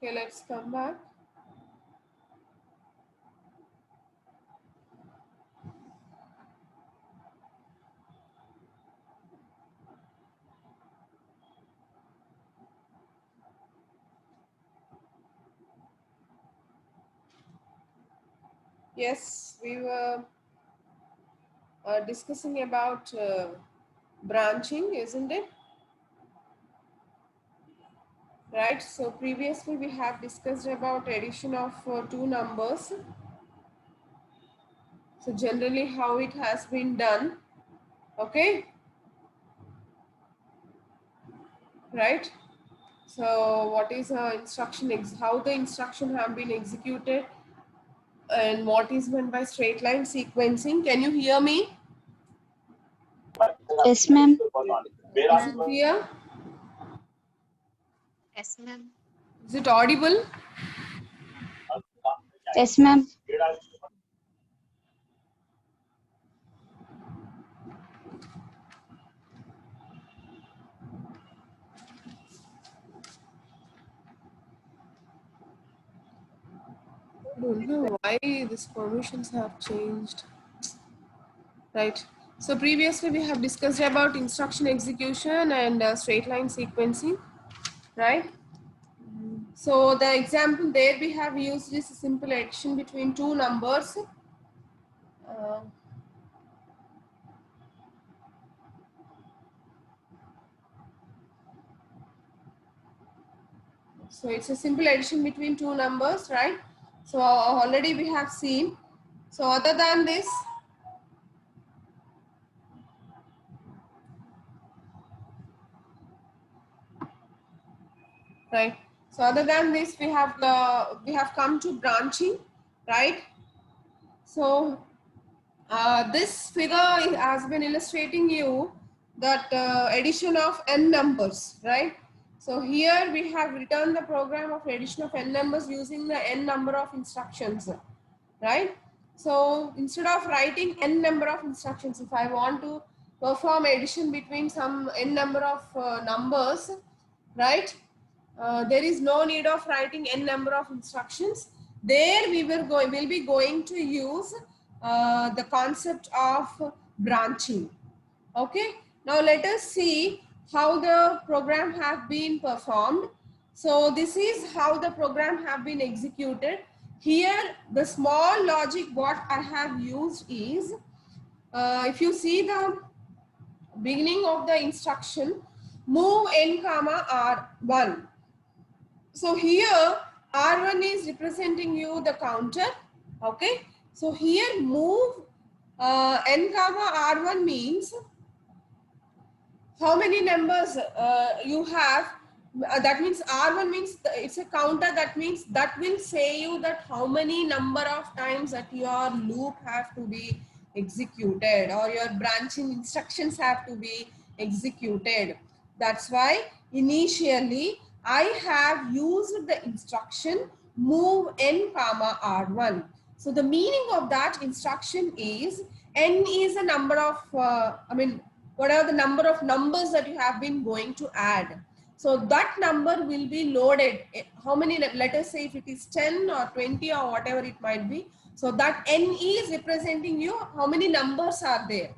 Okay, let's come back. Yes, we were discussing about branching, isn't it? Right. So previously we have discussed about addition of two numbers. So generally how it has been done. Okay. Right. So what is how the instruction have been executed and what is meant by straight line sequencing. Can you hear me? Yes, ma'am. Is it clear? Yes, ma'am. Is it audible? Yes, ma'am. I don't know why these permissions have changed. Right. So previously we have discussed about instruction execution and straight line sequencing. Right. So the example there we have used is a simple addition between two numbers. Uh, so it's a simple addition between two numbers, right? So already we have seen. So other than this, right? So other than this, we have come to branching, right? So this figure has been illustrating you that addition of n numbers, right? So here we have written the program of addition of n numbers using the n number of instructions, right? So instead of writing n number of instructions, if I want to perform addition between some n number of numbers, right? There is no need of writing n number of instructions. There we'll be going to use the concept of branching. Okay. Now let us see how the program have been performed. So this is how the program have been executed. Here the small logic what I have used is, if you see the beginning of the instruction, move n comma r1. So here R1 is representing you the counter. Okay. So here move n comma R1 means how many numbers you have. That means R1 means it's a counter. That means that will say you that how many number of times that your loop have to be executed or your branching instructions have to be executed. That's why initially I have used the instruction move n comma R1. So the meaning of that instruction is n is a number of what are the number of numbers that you have been going to add. So that number will be loaded. How many, let us say if it is 10 or 20 or whatever it might be. So that n is representing you how many numbers are there.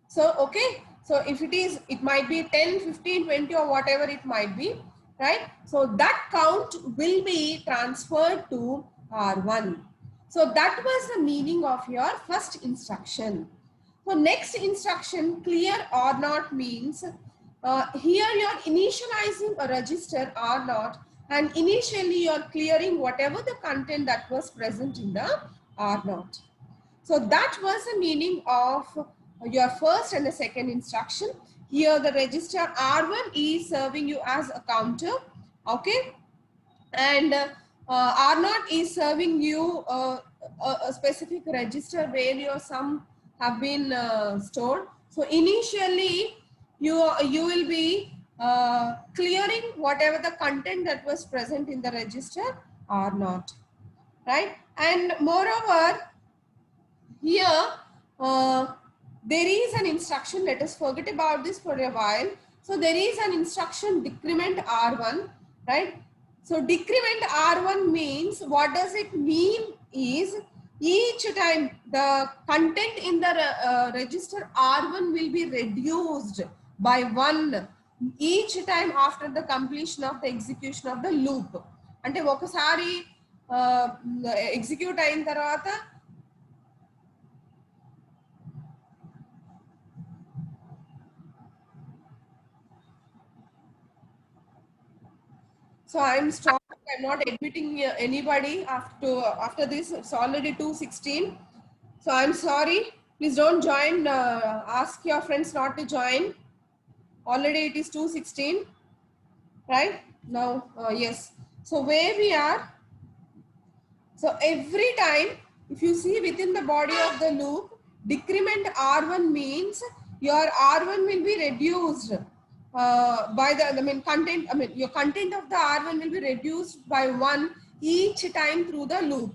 So, okay. So if it is, it might be 10, 15, 20 or whatever it might be, right? So that count will be transferred to R1. So that was the meaning of your first instruction. So next instruction, clear or not means here you are initializing a register or not, and initially you are clearing whatever the content that was present in the R naught. So that was the meaning of your first and the second instruction. Here the register R1 is serving you as a counter, okay, and R0 is serving you a specific register where your sum have been stored. So initially you will be clearing whatever the content that was present in the register R0, right? And moreover, here there is an instruction. Let us forget about this for a while. So there is an instruction decrement R1, right? So decrement R1 means, what does it mean is, each time the content in the register R1 will be reduced by 1 each time after the completion of the execution of the loop. అంటే ఒకసారి execute అయిన తర్వాత so I'm stopping. I'm not admitting anybody after this. It's already 2:16. So I'm sorry. Please don't join. Ask your friends not to join. Already it is 2:16. Right now, yes. So where we are. So every time, if you see within the body of the loop, decrement R1 means your R1 will be reduced by the content. Your content of the R1 will be reduced by 1 each time through the loop.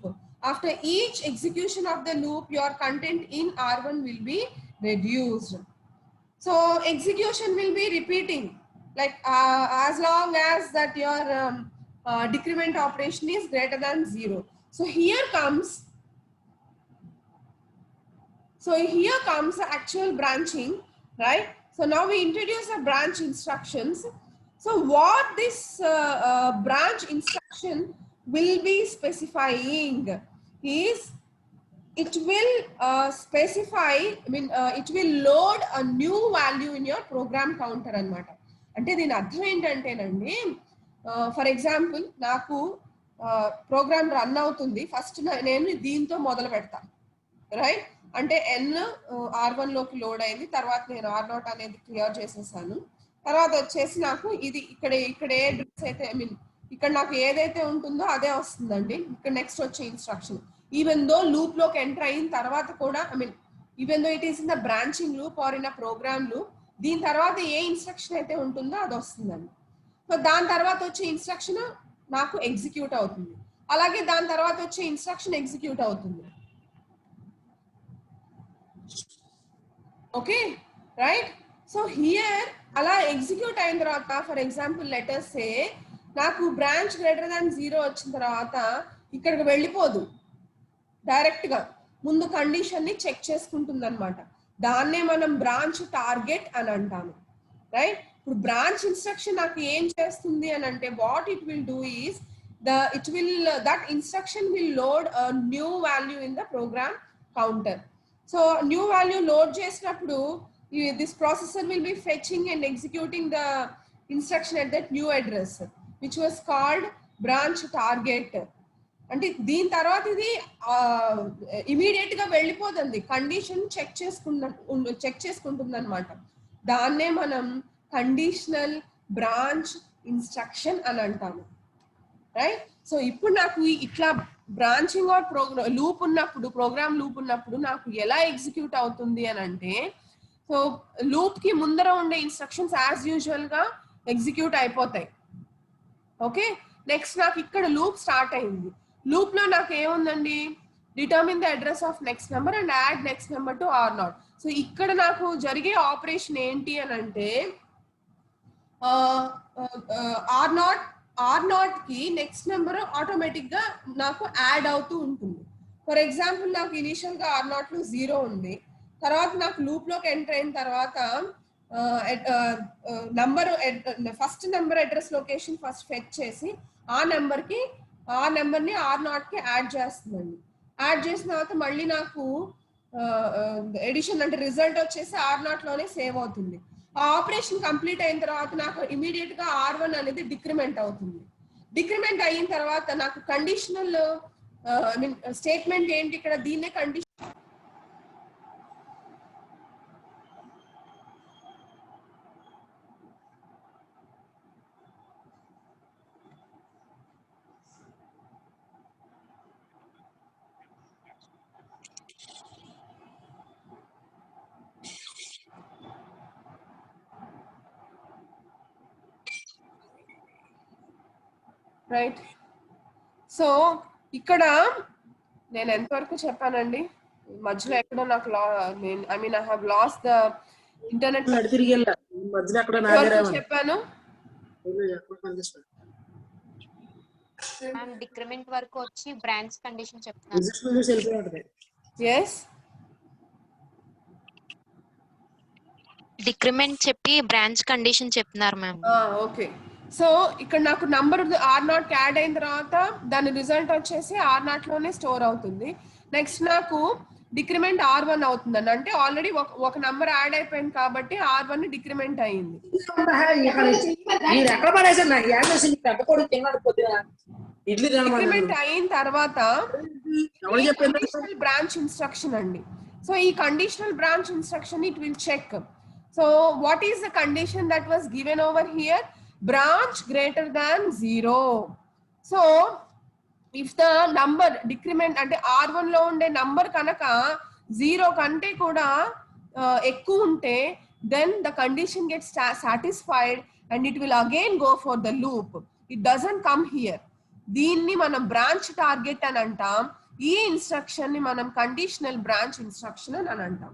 After each execution of the loop, your content in R1 will be reduced. So execution will be repeating, like as long as that your decrement operation is greater than 0. So here comes the actual branching, right? So now we introduce the branch instructions. So what this branch instruction will be specifying is, it will specify, it will load a new value in your program counter anamata. Ante deen ardham entanteenandi, for example naaku program run avutundi, first nenu deento modalu pedta, right? అంటే n R1 లోకి load అయింది, తర్వాత నేను R0 అనేది clear చేసేసాను. తర్వాత వచ్చేసి నాకు ఇది ఇక్కడ ఏ అడ్రస్ అయితే ఇక్కడ నాకు ఏదైతే ఉంటుందో అదే వస్తుందండి. ఇక్కడ నెక్స్ట్ వచ్చే ఇన్స్ట్రక్షన్, ఈవెన్ దో లూప్ లోకి ఎంటర్ అయిన తర్వాత కూడా, even though it is in the branching loop or in a program loop, దీని తర్వాత ఏ ఇన్స్ట్రక్షన్ అయితే ఉంటుందో అది వస్తుందండి. సో దాని తర్వాత వచ్చే ఇన్స్ట్రక్షన్ నాకు ఎగ్జిక్యూట్ అవుతుంది, అలాగే దాని తర్వాత వచ్చే ఇన్స్ట్రక్షన్ ఎగ్జిక్యూట్ అవుతుంది. Okay, right? So here ala execute ayin tarvata, for example let us say naku branch greater than 0 vachin tarvata ikkadiki vellipodu, direct ga mundu condition ni check cheskuntundi anamata. Danne manam branch target ani antamu, right? ఇప్పుడు branch instruction naku em chestundi ani ante, what it will do is that instruction will load a new value in the program counter. So new value load చేసినప్పుడు this processor will be fetching and executing the instruction at that new address, which was called branch target. అంటే దీని తర్వాత ఇది immediate గా వెళ్ళిపోతుంది, condition check చేసుకుంటుంది అనమాట. దాన్నే మనం కండిషనల్ బ్రాంచ్ ఇన్స్ట్రక్షన్ అని అంటాము, రైట్? సో ఇప్పుడు నాకు ఇట్లా బ్రాంచింగ్ ఆర్ ప్రోగ్రామ్ లూప్ ఉన్నప్పుడు నాకు ఎలా ఎగ్జిక్యూట్ అవుతుంది అని అంటే, సో లూప్ కి ముందర ఉండే ఇన్స్ట్రక్షన్స్ యాజ్ యూజువల్ గా ఎగ్జిక్యూట్ అయిపోతాయి. ఓకే, నెక్స్ట్ నాకు ఇక్కడ లూప్ స్టార్ట్ అయింది. లూప్ లో నాకు ఏముందండి, determine the address of next number and add next number to R0. So ఇక్కడ నాకు జరిగే ఆపరేషన్ ఏంటి అని అంటే, R0 కి నెక్స్ట్ నెంబర్ ఆటోమేటిక్ గా నాకు యాడ్ అవుతూ ఉంటుంది. ఫర్ ఎగ్జాంపుల్ నాకు ఇనిషియల్ గా R0 లో 0 ఉంది, తర్వాత నాకు లూప్ లోకి ఎంటర్ అయిన తర్వాత first number address location first fetch చేసి ఆ నెంబర్ ని R0 కి యాడ్ చేస్తుందండి. యాడ్ చేసిన తర్వాత మళ్ళీ నాకు ఎడిషన్ అంటే రిజల్ట్ వచ్చేసి R0 లోనే సేవ్ అవుతుంది. ఆ ఆపరేషన్ కంప్లీట్ అయిన తర్వాత నాకు ఇమీడియట్ గా R1 అనేది డిక్రిమెంట్ అవుతుంది. డిక్రిమెంట్ అయిన తర్వాత నాకు కండిషనల్ స్టేట్మెంట్ ఏంటి ఇక్కడ, దీన్నే కండిషన్ రైట్. సో ఇక్కడ నేను ఎంతవరకు చెప్పానండి, మధ్యలో ఎక్కడో నాకు I have lost the internet చెప్పాను. మ్యామ్ డిక్రిమెంట్ వరకు వచ్చి బ్రాంచ్ కండిషన్ చెప్తున్నారు. yes డిక్రిమెంట్ చెప్పి బ్రాంచ్ కండిషన్ చెప్తున్నారు మ్యామ్. ఓకే. సో ఇక్కడ నాకు నంబర్ ఆర్ నాట్ యాడ్ అయిన తర్వాత దాని రిజల్ట్ వచ్చేసి ఆర్ నాట్ లోనే స్టోర్ అవుతుంది. నెక్స్ట్ నాకు డిక్రిమెంట్ R1 అవుతుందండి, అంటే ఆల్రెడీ ఒక నంబర్ యాడ్ అయిపోయింది కాబట్టి R1 డిక్రిమెంట్ అయ్యింది. డిక్రిమెంట్ అయిన తర్వాత కండిషనల్ బ్రాంచ్ ఇన్స్ట్రక్షన్ అండి. సో ఈ conditional branch instruction it will check. So what is the condition that was given over here? branch greater than 0. so if the number decrement అంటే R1 లో ఉండే number కనుక 0 కంటే కూడా ఎక్కువ ఉంటే then the condition gets satisfied and it will again go for the loop. It doesn't come here. దీన్ని మనం బ్రాంచ్ టార్గెట్ అని అంటాం. ఈ ఇన్స్ట్రక్షన్ ని మనం కండిషనల్ బ్రాంచ్ ఇన్స్ట్రక్షన్ అని అంటాం.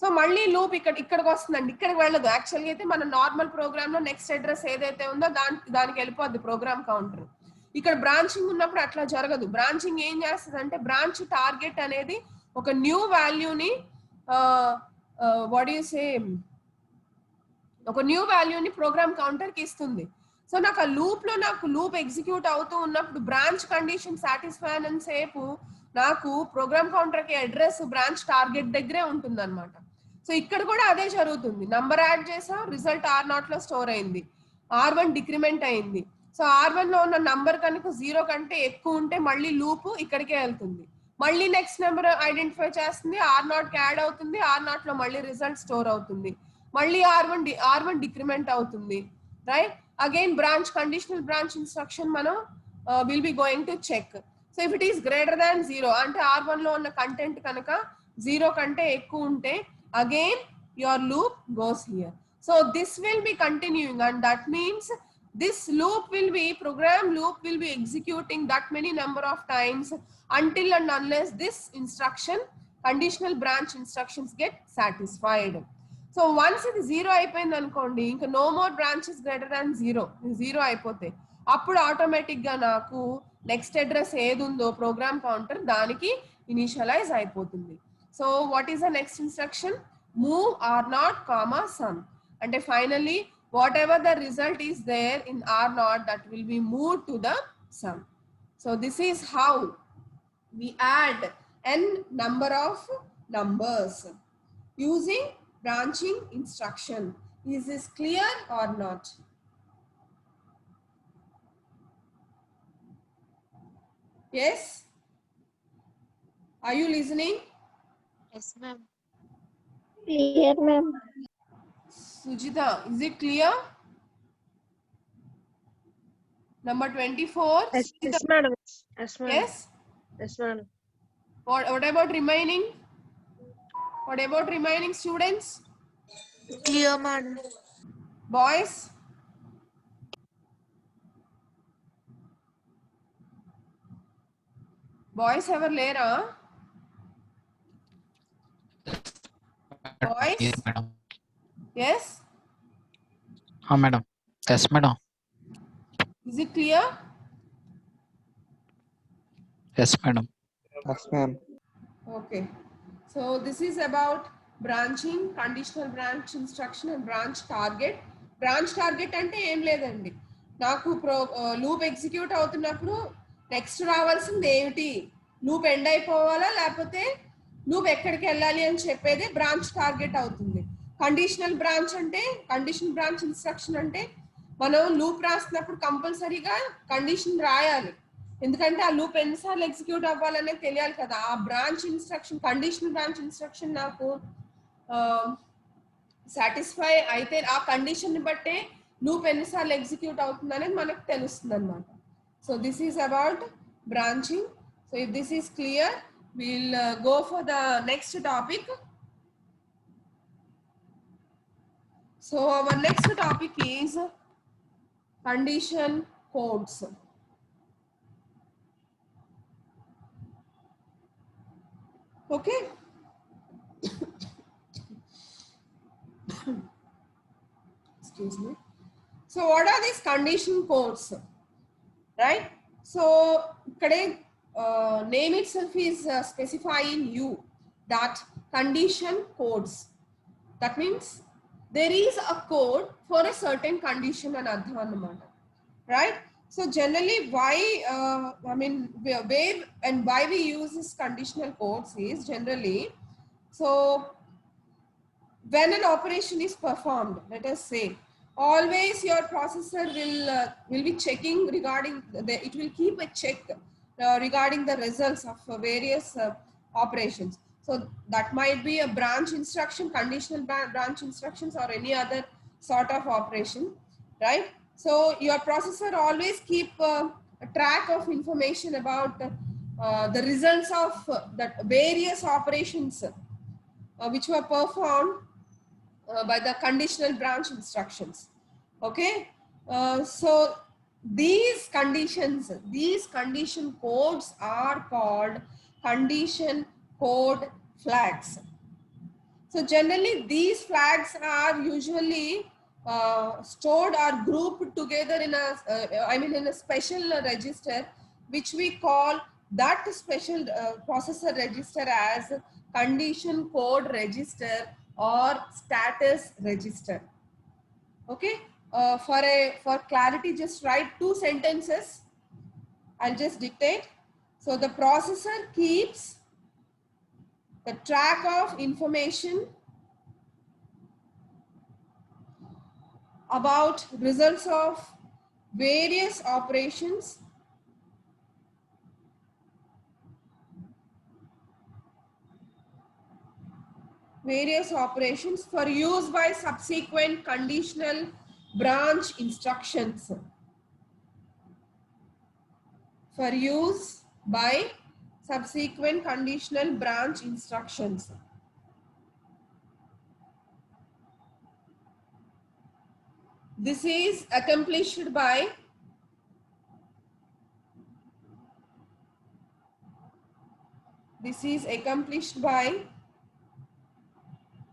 సో మళ్ళీ లూప్ ఇక్కడికి వస్తుందండి, ఇక్కడికి వెళ్ళదు. యాక్చువల్గా అయితే మన నార్మల్ ప్రోగ్రామ్ లో నెక్స్ట్ అడ్రస్ ఏదైతే ఉందో దానికి వెళ్ళిపోద్ది ప్రోగ్రామ్ కౌంటర్. ఇక్కడ బ్రాంచింగ్ ఉన్నప్పుడు అట్లా జరగదు. బ్రాంచింగ్ ఏం చేస్తుంది అంటే బ్రాంచ్ టార్గెట్ అనేది ఒక న్యూ వాల్యూని వాట్ యు సే ఒక న్యూ వాల్యూని ప్రోగ్రామ్ కౌంటర్ కి ఇస్తుంది. సో నాకు ఆ లూప్ లో నాకు లూప్ ఎగ్జిక్యూట్ అవుతూ ఉన్నప్పుడు బ్రాంచ్ కండిషన్ సాటిస్ఫై అని సేపు నాకు ప్రోగ్రామ్ కౌంటర్ కి అడ్రస్ బ్రాంచ్ టార్గెట్ దగ్గరే ఉంటుంది అనమాట. సో ఇక్కడ కూడా అదే జరుగుతుంది. నంబర్ యాడ్ చేసాం, రిజల్ట్ R0 లో స్టోర్ అయింది, R1 డిక్రిమెంట్ అయింది. సో R1 లో ఉన్న నంబర్ కనుక 0 కంటే ఎక్కువ ఉంటే మళ్ళీ లూప్ ఇక్కడికే వెళ్తుంది. మళ్ళీ నెక్స్ట్ నెంబర్ ఐడెంటిఫై చేస్తుంది, R0 కి యాడ్ అవుతుంది, R0 లో మళ్ళీ రిజల్ట్ స్టోర్ అవుతుంది, మళ్ళీ R1 డిక్రిమెంట్ అవుతుంది, right? Again branch conditional branch instruction మనం will be going to check. So if it is greater than 0 అంటే R1 లో ఉన్న కంటెంట్ కనుక 0 కంటే ఎక్కువ ఉంటే again your loop goes here. So this will be continuing, and that means this loop will be program loop will be executing that many number of times until and unless this instruction conditional branch instructions get satisfied. So once it 0 అయిపోయింది అనుకోండి, ఇంకా no more branches greater than 0 అయిపోతే అప్పుడు automatic గా నాకు next address ఏది ఉందో program counter దానికి ఇనిషియలైజ్ అయిపోతుంది. So what is the next instruction? Move R0 comma sum. And finally whatever the result is there in R0 that will be moved to the sum. So this is how we add n number of numbers using branching instruction. Is this clear or not? Yes? Are you listening? Yes ma'am. Clear ma'am. Sujita, is it clear? Number 24. Yes madam. Yes madam. Yes? Yes madam. What about remaining? What about remaining students? Clear madam. Boys? Boys ever lera? Boys? Yes, madam. Yes? Madam. Yes, madam. Is it clear? Yes, madam. Yes, ma'am. Okay. So this is about branching, conditional branch instruction and branch target. Branch target అంటే ఏం లేదండి, నాకు loop execute అవుతున్నప్పుడు next రావాల్సింది ఏమిటి, loop end అయిపోవాలా లేకపోతే loop ఎక్కడికి వెళ్ళాలి అని చెప్పేది బ్రాంచ్ టార్గెట్ అవుతుంది. కండిషనల్ బ్రాంచ్ అంటే కండిషన్ బ్రాంచ్ ఇన్స్ట్రక్షన్ అంటే మనం లూప్ రాస్తున్నప్పుడు కంపల్సరీగా కండిషన్ రాయాలి, ఎందుకంటే ఆ లూప్ ఎన్నిసార్లు ఎగ్జిక్యూట్ అవ్వాలనేది తెలియాలి కదా. ఆ branch instruction conditional branch instruction నాకు సాటిస్ఫై అయితే ఆ కండిషన్ ని బట్టే లూప్ ఎన్నిసార్లు ఎగ్జిక్యూట్ అవుతుంది అనేది మనకు తెలుస్తుంది అనమాట. So this is about branching. So if this is clear we'll go for the next topic. So our next topic is condition codes. Okay. Excuse me. So what are these condition codes, right? So name itself is specifying you that condition codes. That means there is a code for a certain condition and adhanamata, right? So generally why I mean where and why we use this conditional codes is generally, so when an operation is performed, let us say, always your processor will be checking regarding it will keep a check regarding the results of various operations. So that might be a branch instruction, conditional branch instructions, or any other sort of operation, right? So your processor always keep a track of information about the results of that various operations which were performed by the conditional branch instructions. Okay, so these condition codes are called condition code flags. So generally these flags are usually stored or grouped together in a in a special register, which we call that special processor register as condition code register or status register. Okay, for clarity, just write 2 sentences. I'll just dictate. So the processor keeps the track of information about results of various operations for use by subsequent conditional branch instructions. For use by subsequent conditional branch instructions. This is accomplished by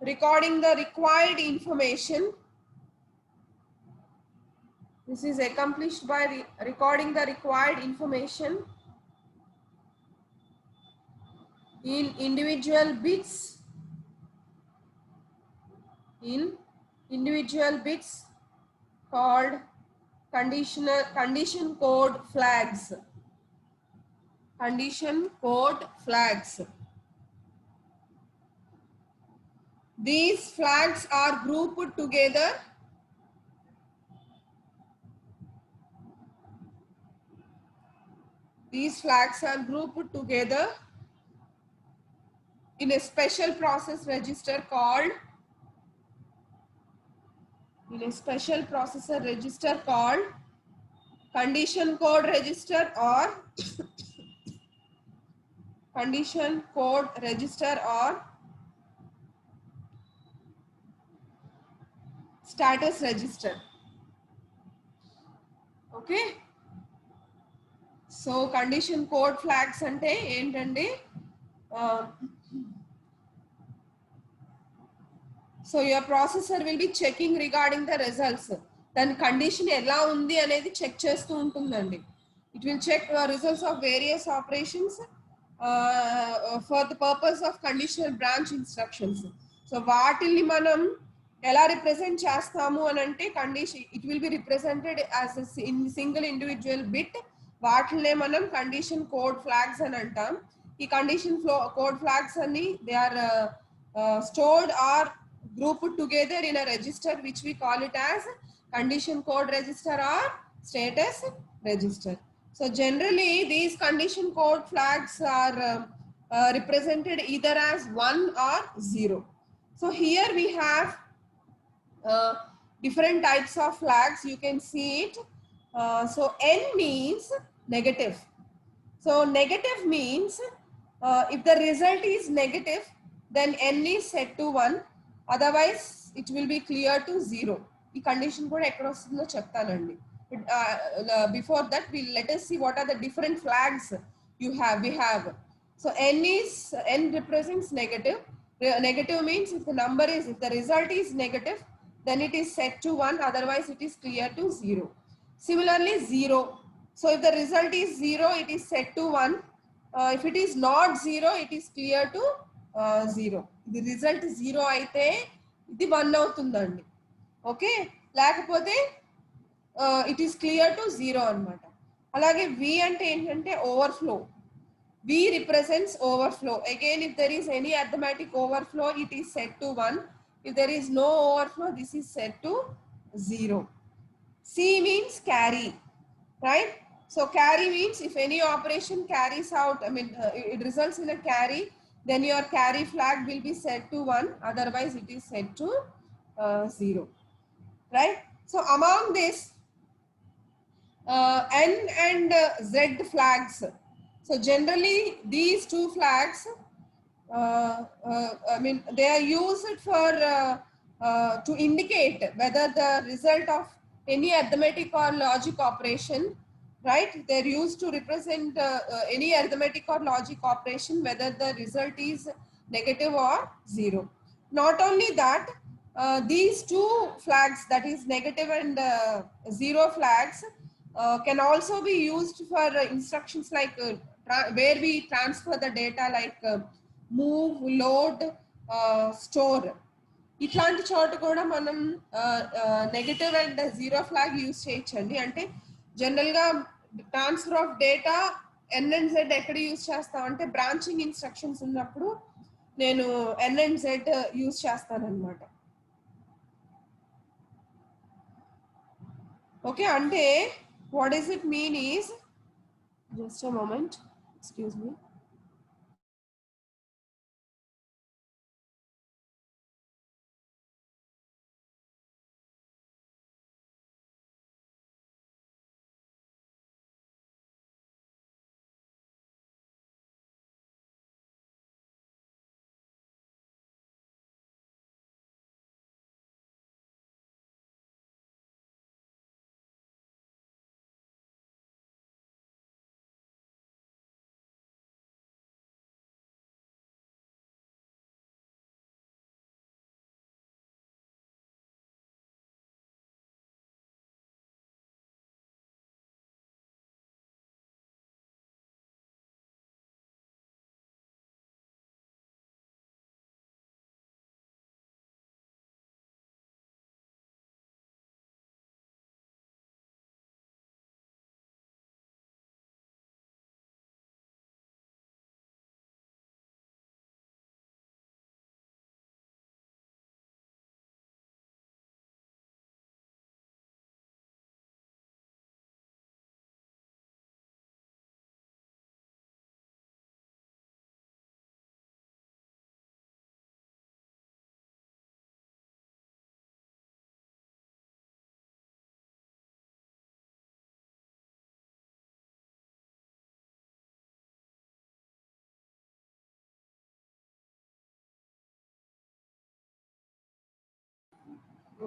recording the required information. This is accomplished by recording the required information in individual bits called condition code flags. Condition code flags. These flags are grouped together in a special process register called condition code register or condition code register or status register. Okay, so condition code flags ante entandi, so your processor will be checking regarding the results. Then condition ela undi anedi check chestu untundandi. It will check results of various operations for the purpose of conditional branch instructions. So వాటిని మనం ఎలా represent చేస్తాము అని అంటే condition it will be represented as in single individual bit. వాటినే మనం condition code flags అని అంటాం. ఈ కండిషన్ కోడ్ ఫ్లాగ్స్ అన్ని they are stored or grouped together in a register which we call it as condition code register or status register. So generally these condition code flags are represented either as 1 or 0. So here we have different types of flags. You can see it. So N means negative. So negative means if the result is negative, then N is set to 1. Otherwise, it will be clear to 0. The condition code across the cheptanandi. Before that, let us see what are the different flags we have. So N represents negative. Negative means if the result is negative, then it is set to 1. Otherwise, it is clear to 0. Similarly, 0. So if the result is 0, it is set to 1. If it is not 0, it is clear to 0. The result 0 అయితే ఇది 1 అవుతుందండి. Okay, లేకపోతే it is clear to 0 అన్నమాట. అలాగే V అంటే ఏంటంటే overflow. V represents overflow. Again, if there is any arithmetic overflow, it is set to 1. If there is no overflow, this is set to 0. C means carry, right? So carry means if any operation carries out, it results in a carry, then your carry flag will be set to 1. Otherwise, it is set to 0, right? So among this, N and Z flags. So generally, these two flags, they are used for to indicate whether the result of any arithmetic or logic operation, right? They're used to represent any arithmetic or logic operation, whether the result is negative or 0. Not only that, these two flags, that is negative and 0 flags, can also be used for instructions like where we transfer the data, like move, load, store. ఇట్లాంటి చోట కూడా మనం negative and 0 flag use చేయొచ్చండి. అంటే జనరల్గా transfer of data N and Z ఎక్కడ use చేస్తామంటే branching instructions ఉన్నప్పుడు నేను N and Z యూజ్ చేస్తానన్నమాట. ఓకే, అంటే what does it mean is, just a moment, excuse me.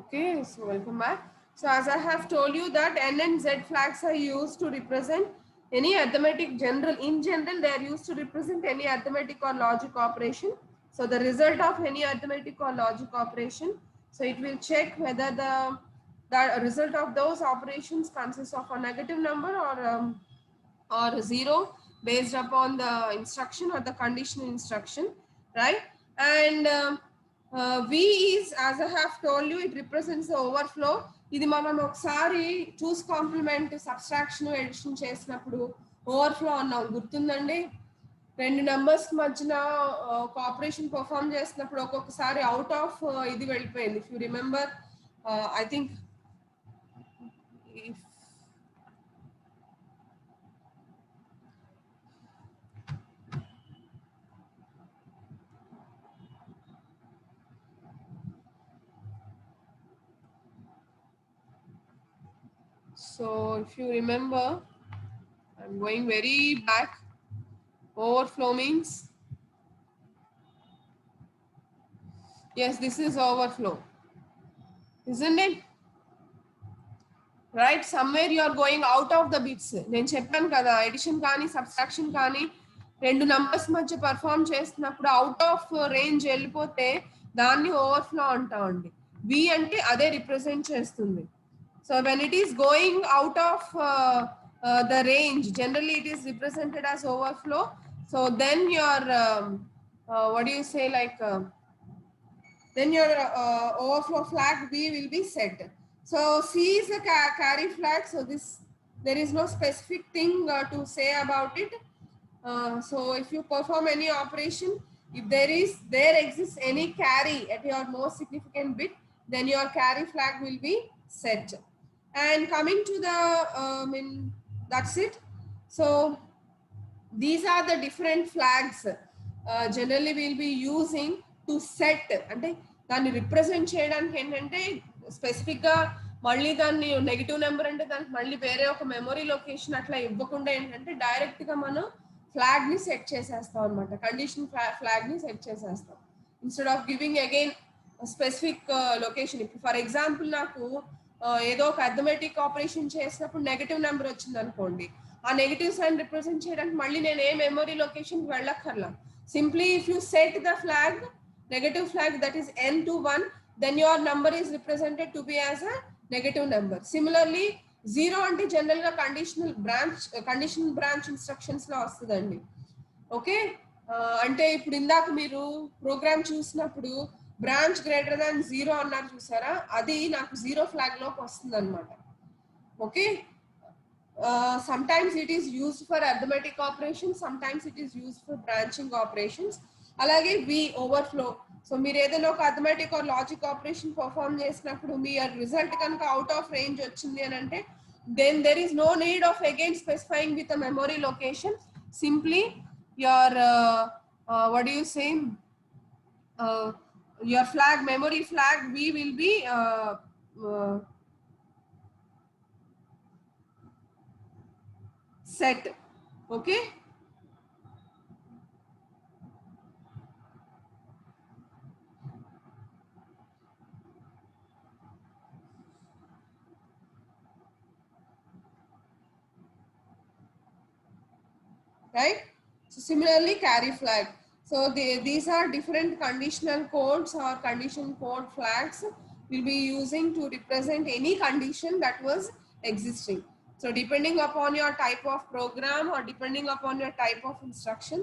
Okay, so welcome back. So as I have told you that N and Z flags are used to represent any arithmetic in general, they are used to represent any arithmetic or logic operation. So the result of any arithmetic or logic operation, so it will check whether the result of those operations consists of a negative number or 0 based upon the instruction or the conditional instruction, right? And V is, as I have told you, it represents the overflow. ఇది మనం ఒకసారి చూస్ complement subtraction edition చేసినప్పుడు overflow అన్నాం, గుర్తుందండి? రెండు numbers మధ్యన ఒక operation perform చేసినప్పుడు ఒక్కొక్కసారి అవుట్ ఆఫ్ ఇది వెళ్ళిపోయింది. If you remember, I think so if you remember, I'm going very back. Overflow means, yes, this is overflow, isn't it? Right, somewhere you are going out of the bits. నేను చెప్పాను కదా, edition కానీ subtraction కానీ రెండు numbers మధ్య perform చేస్తున్నప్పుడు out of range వెళ్ళిపోతే దాన్ని ఓవర్ఫ్లో అంటామండి. V అంటే అదే రిప్రజెంట్ చేస్తుంది. So when it is going out of the range. Generally, it is represented as overflow. So then your what do you say, like then your overflow flag B will be set. So C is a carry flag. So this, there is no specific thing to say about it. So if you perform any operation, if there exists any carry at your most significant bit, then your carry flag will be set. And coming to the that's it. So these are the different flags generally we'll be using to set, అంటే దాన్ని represent చేయడానికి ఏంటంటే specific గా మళ్ళీ దాన్ని negative number అంటే దానికి మళ్ళీ వేరే ఒక మెమరీ లొకేషన్ అట్లా ఇవ్వకుండా ఏంటంటే డైరెక్ట్ గా మనం ఫ్లాగ్ ని సెట్ చేసేస్తాం అనమాట, కండిషన్ ఫ్లాగ్ ని సెట్ చేసేస్తాం instead of giving again specific location. ఇప్పుడు ఫర్ ఎగ్జాంపుల్ నాకు ఏదో ఒక అథమెటిక్ ఆపరేషన్ చేసినప్పుడు నెగటివ్ నెంబర్ వచ్చింది అనుకోండి, ఆ నెగటివ్ సైన్ రిప్రజెంట్ చేయడానికి మళ్ళీ నేను ఏ మెమరీ లొకేషన్ కి వెళ్ళక్కర్లా. Simply if you set the flag negative flag that is n to 1, then your number is represented to be as a negative number. Similarly, 0 అంటే general గా కండిషనల్ బ్రాంచ్ ఇన్స్ట్రక్షన్స్ లో వస్తుందండి. Okay, అంటే ఇప్పుడు ఇందాక మీరు ప్రోగ్రామ్ చూసినప్పుడు బ్రాంచ్ గ్రేటర్ దాన్ 0 అన్నారు చూసారా, అది నాకు 0 ఫ్లాగ్ లోకి వస్తుంది అనమాట. Okay, sometimes it is used for arithmetic operations, sometimes it is used for branching operations. అలాగే వి ఓవర్ఫ్లో. సో మీరు ఏదైనా ఒక arithmetic or logic operation perform చేసినప్పుడు మీ రిజల్ట్ కనుక అవుట్ ఆఫ్ రేంజ్ వచ్చింది అని అంటే, then there is no need of again specifying with a memory location. Simply your what do you say, your flag, memory flag V will be set. Okay, right? So similarly, carry flag. So these are different conditional codes or condition code flags we'll be using to represent any condition that was existing. So depending upon your type of program or depending upon your type of instruction,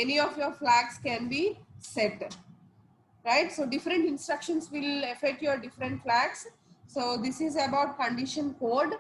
any of your flags can be set, right? So different instructions will affect your different flags. So this is about condition code.